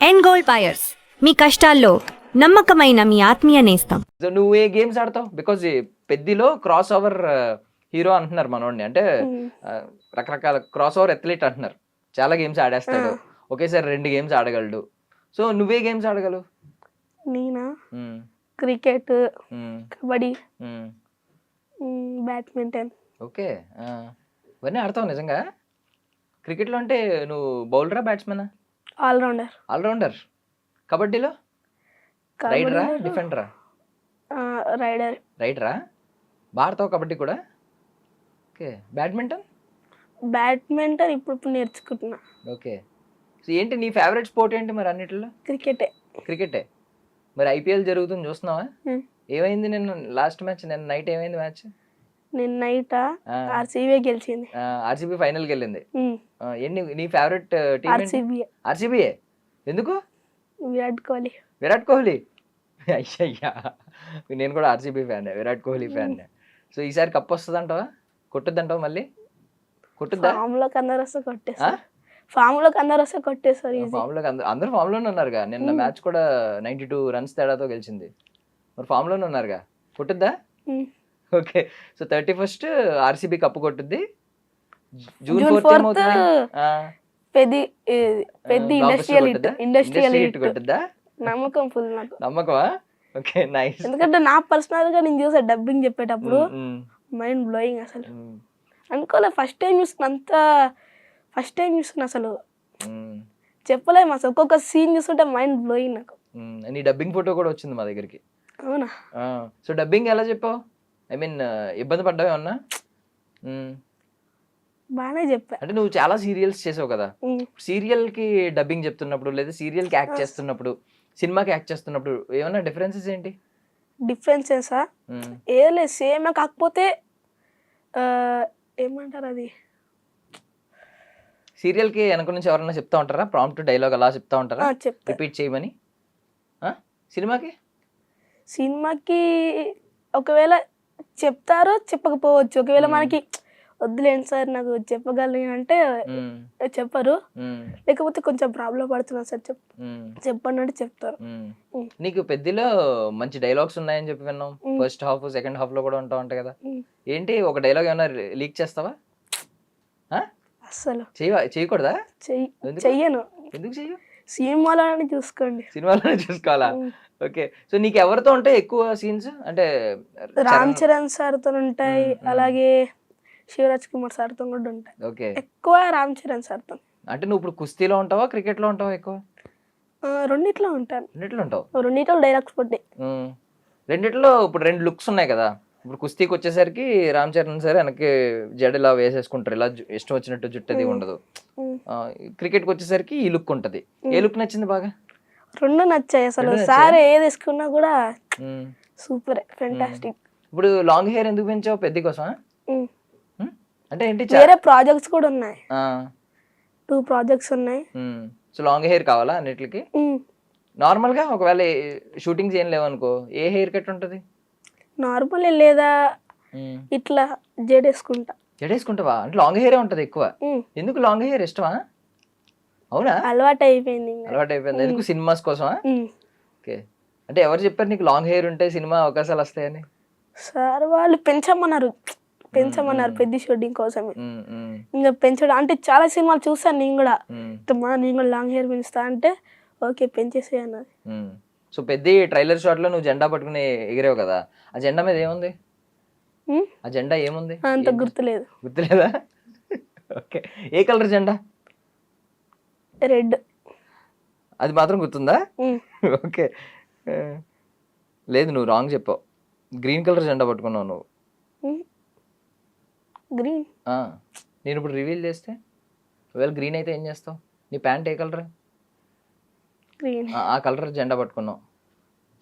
End goal buyers మీ కష్టాల్లో నమ్మకమైన మీ ఆత్మీయ నేస్తం. సో నువ్వు ఏ గేమ్స్ ఆడతావు? బికాజ్ పెద్దిలో క్రాస్ ఓవర్ హీరో అంటున్నారు మనోడిని, అంటే రకరకాల క్రాస్ ఓవర్ అథ్లీట్ అంటున్నారు. చాలా గేమ్స్ ఆడేస్తాడు, ఒకేసారి 2 గేమ్స్ ఆడగలడు. సో నువ్వే గేమ్స్ ఆడగలవు? నేనా? Cricket, kabaddi, badminton. ఓకే, ఇవన్నీ ఆడతావు నిజంగా? క్రికెట్లో అంటే నువ్వు బౌలరా బ్యాట్స్మెనా? ఆల్రౌండర్. ఆల్రౌండర్. కబడ్డీలో రైడరా డిఫెండరా? రైడర్. రైడరా? ఆడతావు కబడ్డీ కూడా? ఓకే. బ్యాడ్మింటన్? బ్యాడ్మింటన్ ఇప్పుడు నేర్చుకుంటున్నా. ఓకే. సో ఏంటి నీ ఫేవరెట్ స్పోర్ట్ ఏంటి మరి అన్నిటిలో? క్రికెటే. క్రికెటే. మరి ఐపీఎల్ జరుగుతుంది చూస్తున్నావా? ఏమైంది నిన్న లాస్ట్ మ్యాచ్? నిన్న నైట్ ఏమైంది మ్యాచ్? నిన్న నైట్ ఆర్సీబీ గెలిచింది. ఆర్సీబీ ఫైనల్కి వెళ్ళింది. ఏంటి నీ ఫేవరెట్ టీం? ఆర్సీబీ. ఆర్సీబీయే. ఎందుకు? విరాట్ కోహ్లీ. విరాట్ కోహ్లీ? అయ్యయ్యా, నేను కూడా RCB fan, Virat Kohli fan. So ఈసారి కప్ వస్తుంది అంటావా? కొట్టుద్దంటావా మళ్ళీ? కొట్టుద్దా? ఫామ్లోకి అందరూ వస్తే కొట్టేస్తారు. ఫామ్లోకి అందరూ వస్తే కొట్టేస్తారు. ఫామ్లోకి అందరూ ఫామ్లోనే ఉన్నారుగా. నిన్న మ్యాచ్ కూడా 92 రన్స్ తేడాతో గెలిచింది. మరి ఫామ్లోనే ఉన్నారుగా, కొట్టుద్దా? Okay. So 31st RCB cup కొట్టుద్ది. జూన్ 4 ఏమవుతుంది? పెద్ద ఇండస్ట్రియల్ హిట్ కొట్టుద్దా? నమ్మకం ఫుల్ నాకు. నమ్మకమా? Okay, nice. ఎందుకంటే నా పర్సనల్ గా నేను చూసా డబ్బింగ్ చెప్పేటప్పుడు మైండ్ బ్లోయింగ్. అసలు అనుకోలే, ఫస్ట్ టైం చూస్తున్నా అసలు చెప్పలేము అసలు. ఒక్కొక్క సీన్ చూస్తుంటే మైండ్ బ్లోయింగ్ నాకు. నీ డబ్బింగ్ ఫోటో కూడా వచ్చింది మా దగ్గరికి. అవునా? సో డబ్బింగ్ ఎలా చెప్పావు? ఐ మీన్ ఇబ్బంది పడ్డావే అన్నా? బాగానే చెప్పా. అంటే నువ్వు చాలా సీరియల్స్ చేసావు కదా, సీరియల్ కి డబ్బింగ్ చెప్తున్నప్పుడు లేదా సీరియల్ కి యాక్ట్ చేస్తున్నప్పుడు, సినిమాకి యాక్ట్ చేస్తున్నప్పుడు ఏమన్నా డిఫరెన్సెస్ ఏంటి? డిఫరెన్సెసా? ఏం లేదు, సేమ్. కాకపోతే ఏమంటారు అది, సీరియల్ కి వెనక నుంచి ఎవరన్నా చెప్తా ఉంటారా? ప్రాంప్ట్ డైలాగ్ అలా చెప్తా ఉంటారా రిపీట్ చేయమని? సినిమాకి ఒకవేళ చెప్తారు, చెప్పకపోవచ్చు. ఒకవేళ మనకి వద్దులేండి సార్ నాకు చెప్పగలను అంటే చెప్పరు, లేకపోతే కొంచెం ప్రాబ్లం పడుతున్నా సార్ చెప్పండి అంటే చెప్తారు. నీకు పెద్దలో మంచి డైలాగ్స్ ఉన్నాయని చెప్పి విన్నాం. ఫస్ట్ హాఫ్ సెకండ్ హాఫ్ లో కూడా ఉంటా ఉంటాయి కదా. ఏంటి ఒక డైలాగ్ ఏమైనా లీక్ చేస్తావా? అసలు చేయకూడదా? చెయ్యను. ఎందుకు చెయ్యు? సినిమాలోనే చూసుకోండి. సినిమాలోనే చూసుకోవాలా? ఓకే. సో నీకు ఎవరితో ఉంటాయి ఎక్కువ సీన్స్? అంటే రామ్ చరణ్ సార్తో ఉంటాయి, అలాగే శివరాజ్ కుమార్ సార్తో కూడా ఉంటాయి. ఓకే. ఎక్కువ రామ్ చరణ్ సార్తో. అంటే నువ్వు ఇప్పుడు కుస్తీలో ఉంటావా క్రికెట్ లో ఉంటావా ఎక్కువ? రెండిట్లో ఉంటాను. రెండిట్లో ఉంటావు? రెండిట్లో డైలాగ్స్ పడ్డాయి. రెండిట్లో ఇప్పుడు 2 లుక్స్ ఉన్నాయి కదా. ఇప్పుడు కుస్తీకి వచ్చేసరికి రామ్ చరణ్ సార్ వెనక్కి జడ ఇలా వేసేసుకుంటారు, ఇలా ఇష్టం వచ్చినట్టు జుట్టు అది ఉండదు. క్రికెట్కి వచ్చేసరికి ఈ లుక్ ఉంటది. ఏ లుక్ నచ్చింది బాగా? రెండు నచ్చాయి అసలు. సార్ ఏది వేసుకున్నా కూడా సూపర్, ఫెంటాస్టిక్. ఇప్పుడు లాంగ్ హెయిర్ ఎందుకు పెంచావు? పెద్ద కోసమా? అంటే ఏంటి, వేరే ప్రాజెక్ట్స్ కూడా ఉన్నాయి. 2 ప్రాజెక్ట్స్ ఉన్నాయి. సో లాంగ్ హెయిర్ కావాలా అన్నిటికి? నార్మల్ గా ఒకవేళ షూటింగ్స్ ఏం లేవనుకో, ఏ హెయిర్ కట్ ఉంటది? నార్మల్ లేదా ఇట్లా జడేసుకుంటా. జడేసుకుంటావా? అంటే లాంగ్ హెయిర్ ఉంటది ఎక్కువ. ఎందుకు లాంగ్ హెయిర్ ఇష్టమా? అవునా? అలవాటు అయిపోయింది. ఎందుకు? సినిమాస్ కోసమా? ఓకే. అంటే ఎవరు చెప్పారు నీకు లాంగ్ హెయిర్ ఉంటే సినిమా అవకాశాలు వస్తాయని? సార్ వాళ్ళు పెంచమన్నారు పెద్ద షూటింగ్ కోసమే. ఇంకా పెంచడం అంటే చాలా సినిమాలు చూసాను నేను కూడా. నేను కూడా లాంగ్ హెయిర్ పెంచుతా అంటే ఓకే పెంచేసే అన్నది. సో పెద్ద ట్రైలర్ షాట్ లో నువ్వు జెండా పట్టుకుని ఎగిరావు కదా, ఆ జెండా మీద ఏముంది? ఆ జెండా ఏముంది అంత గుర్తులేదు. గుర్తులేదా? ఓకే. ఏ కలర్ జెండా? రెడ్. అది మాత్రం గుర్తుందా? ఓకే. లేదు, నువ్వు రాంగ్ చెప్పావు. గ్రీన్ కలర్ జెండా పట్టుకున్నావు నువ్వు. గ్రీన్? నేను ఇప్పుడు రివీల్ చేస్తే ఒకవేళ గ్రీన్ అయితే ఏం చేస్తావు? నీ ప్యాంట్ ఏ కలర్? గ్రీన్. ఆ కలర్ జెండా పట్టుకున్నావు.